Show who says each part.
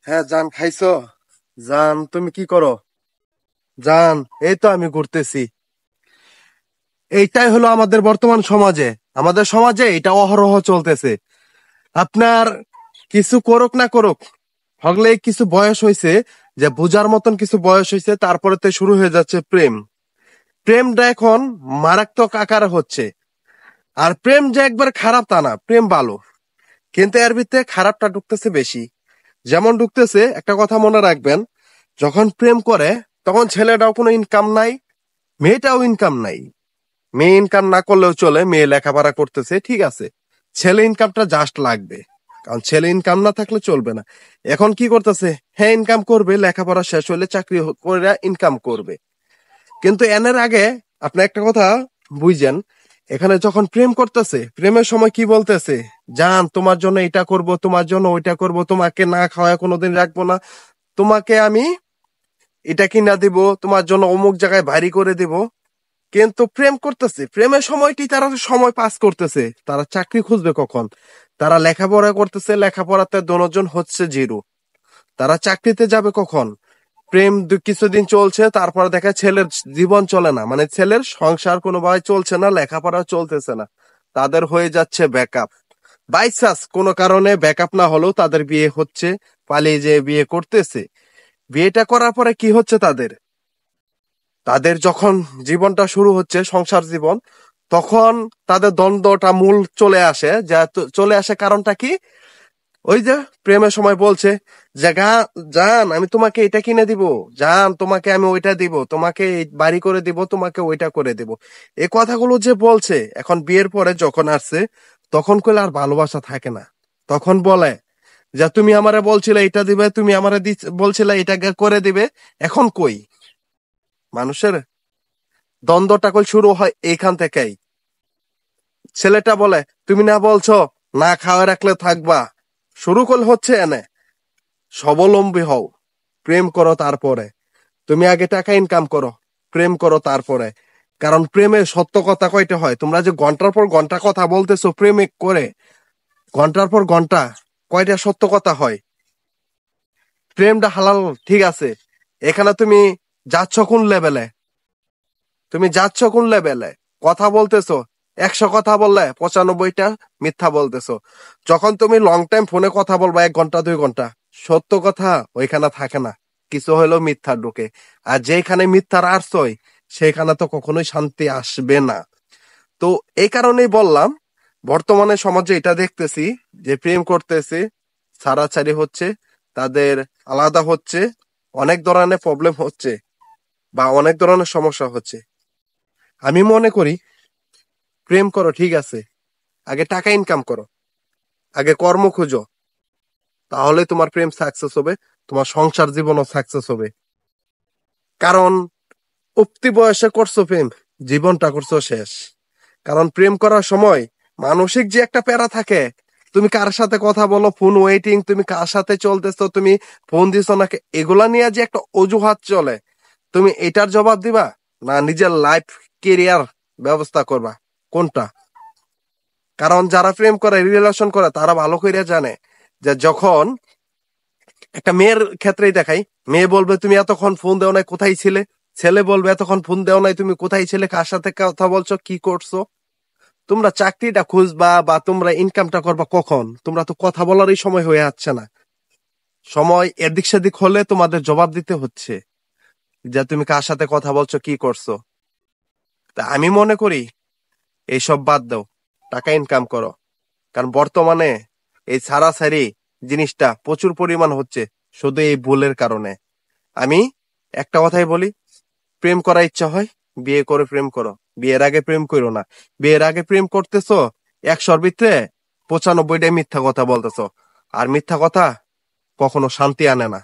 Speaker 1: হ্যাঁ, জান খাইছো? জান তুমি কি করো? জান, এই তো আমি ঘুরতেছি। এইটাই হলো আমাদের বর্তমান সমাজে। আমাদের সমাজে এটা অহরহ চলতেছে। আপনার কিছু করুক না করুক, হগলে কিছু বয়স হয়েছে, যে বুঝার মতন কিছু বয়স হয়েছে, তারপরে তো শুরু হয়ে যাচ্ছে প্রেম। প্রেমটা এখন মারাত্মক আকারে হচ্ছে। আর প্রেম যে একবার খারাপ তা না, প্রেম ভালো, কিন্তু এর ভিতরে খারাপটা ঢুকতেছে বেশি। যেমন ঢুকতেছে, একটা কথা মনে রাখবেন, যখন প্রেম করে তখন ছেলেটাও কোনো ইনকাম নাই, মেয়েটাও ইনকাম নাই। মেয়ে ইনকাম না করলেও চলে, মেয়ে লেখাপড়া করতেছে, ঠিক আছে। ছেলে ইনকামটা জাস্ট লাগবে, কারণ ছেলে ইনকাম না থাকলে চলবে না। এখন কি করতেছে, হ্যাঁ ইনকাম করবে, লেখাপড়া শেষ হলে চাকরি করে ইনকাম করবে। কিন্তু এনের আগে আপনি একটা কথা বুঝছেন, এখানে যখন প্রেম করতেছে, প্রেমের সময় কি বলতেছে, জান তোমার জন্য এটা করব, তোমার জন্য ওইটা করব, তোমাকে না খাওয়ায় কোনোদিন রাখবো না, তোমাকে আমি এটা কিনা দিব, তোমার জন্য অমুক জায়গায় ভারী করে দিব। কিন্তু প্রেম করতেছে, প্রেমের সময়টি তারা সময় পাস করতেছে, তারা চাকরি খুঁজবে কখন? তারা লেখাপড়া করতেছে, লেখাপড়াতে দনোজন হচ্ছে জিরো, তারা চাকরিতে যাবে কখন? প্রেম কিছুদিন চলছে, তারপর দেখা ছেলের জীবন চলে না, মানে ছেলের সংসার কোনোভাবে চলছে না, লেখাপড়া চলতেছে না, তাদের হয়ে যাচ্ছে ব্যাকআপ। বাই চান্স কোনো কারণে ব্যাকআপ না হলেও তাদের বিয়ে হচ্ছে, পালিয়ে যেয়ে বিয়ে করতেছে। বিয়েটা করার পরে কি হচ্ছে তাদের, তাদের যখন জীবনটা শুরু হচ্ছে সংসার জীবন, তখন তাদের দ্বন্দ্বটা মূল চলে আসে, যা চলে আসে কারণটা কি, ওই যে প্রেমের সময় বলছে যে জান আমি তোমাকে এটা কিনে দিব, জান তোমাকে আমি ওইটা দিব, তোমাকে এই বাড়ি করে দিব, তোমাকে ওইটা করে দিব। এই কথাগুলো যে বলছে, এখন বিয়ের পরে যখন আসছে, তখন কইলে আর ভালোবাসা থাকে না। তখন বলে যে তুমি আমারে বলছিলে এটা দিবে, তুমি আমারে বলছিলে এটা করে দিবে, এখন কই? মানুষের দ্বন্দ্বটা কই শুরু হয় এইখান থেকেই। ছেলেটা বলে তুমি না বলছো না খাওয়া রাখলে থাকবা, শুরু করলে হচ্ছে এনে। স্বাবলম্বী হও, প্রেম করো তারপরে। তুমি আগে টাকা ইনকাম করো, প্রেম করো তারপরে। কারণ প্রেমে সত্য কথা কয়টা হয়, তোমরা যে ঘন্টার পর ঘন্টা কথা বলতেছো প্রেমে করে, ঘন্টার পর ঘন্টা কয়টা সত্য কথা হয়? প্রেমটা হালাল, ঠিক আছে। এখানে তুমি যাচ্ছ কোন লেভেলে, তুমি যাচ্ছ কোন লেভেলে? কথা বলতেছো, 100 কথা বললে 95টা মিথ্যা বলতেছো। যখন তুমি লং টাইম ফোনে কথা বলবা, 1 ঘন্টা 2 ঘন্টা, সত্য কথা ওইখানে থাকে না, কিছু হলেও মিথ্যা ঢুকে। আর যেখানে মিথ্যার আশ্রয়, সেখানে তো কখনোই শান্তি আসবে না। তো এই কারণেই বললাম, বর্তমানে সমাজে এটা দেখতেছি যে প্রেম করতেছে, ছাড়াছাড়ি হচ্ছে, তাদের আলাদা হচ্ছে, অনেক ধরনের প্রবলেম হচ্ছে, বা অনেক ধরনের সমস্যা হচ্ছে। আমি মনে করি প্রেম করো, ঠিক আছে, আগে টাকা ইনকাম করো, আগে কর্ম খুঁজো, তাহলে তোমার প্রেম সাকসেস হবে, তোমার সংসার জীবনও সাকসেস হবে। কারণ উঠতি বয়সে করছো প্রেম, জীবনটা করছো শেষ। কারণ প্রেম করার সময় মানসিক যে একটা প্যারা থাকে, তুমি কার সাথে কথা বলো, ফোন ওয়েটিং, তুমি কার সাথে চলতেছো, তুমি ফোন দিছো নাকি, এগুলা নিয়ে যে একটা অজুহাত চলে, তুমি এটার জবাব দিবা, না নিজের লাইফ কেরিয়ার ব্যবস্থা করবা, কোনটা? কারণ যারা প্রেম করে, রিলেশন করে, তারা ভালো করে জানে যে যখন একটা মেয়ের ক্ষেত্রেই দেখাই, মেয়ে বলবে তুমি এতক্ষণ ফোন দেও নাই, কোথায় ছিলে? ছেলে বলবে এতক্ষণ ফোন দেও নাই, তুমি কোথায় ছিলে, কার সাথে কথা বলছো, কি করছো? তোমরা চাকরিটা খুঁজবা বা তোমরা ইনকামটা করবা কখন? তোমরা তো কথা বলারই সময় হয়ে যাচ্ছে না। সময় এদিক সেদিক হলে তোমাদের জবাব দিতে হচ্ছে যে তুমি কার সাথে কথা বলছো, কি করছো। তা আমি মনে করি এইসব বাদ দাও, টাকা ইনকাম করো। কারণ বর্তমানে এই ছাড়াছাড়ি জিনিসটা প্রচুর পরিমাণ হচ্ছে, শুধু এই ভুলের কারণে। আমি একটা কথাই বলি, প্রেম করার ইচ্ছা হয়, বিয়ে করে প্রেম করো, বিয়ের আগে প্রেম করো না। বিয়ের আগে প্রেম করতেছো, 100-র ভিতরে 95টাই মিথ্যা কথা বলতেছো, আর মিথ্যা কথা কখনো শান্তি আনে না।